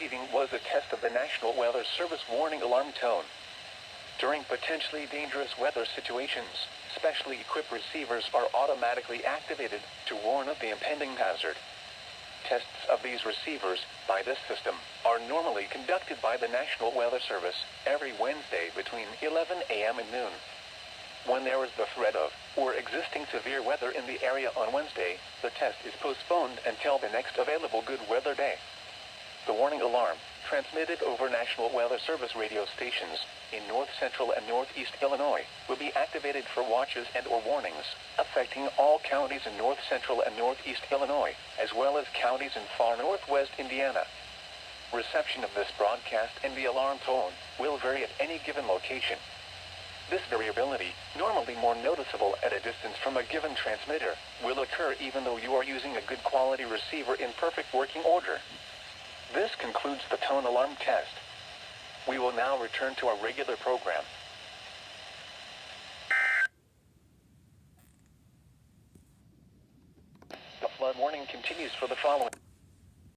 receiving was a test of the National Weather Service warning alarm tone. During potentially dangerous weather situations, specially equipped receivers are automatically activated to warn of the impending hazard. Tests of these receivers, by this system, are normally conducted by the National Weather Service every Wednesday between 11 a.m. and noon. When there is the threat of, or existing severe weather in the area on Wednesday, the test is postponed until the next available good weather day. The warning alarm, transmitted over National Weather Service radio stations in North Central and Northeast Illinois, will be activated for watches and/or warnings, affecting all counties in North Central and Northeast Illinois, as well as counties in far Northwest Indiana. Reception of this broadcast and the alarm tone will vary at any given location. This variability, normally more noticeable at a distance from a given transmitter, will occur even though you are using a good quality receiver in perfect working order. This concludes the tone alarm test. We will now return to our regular program. The flood warning continues for the following.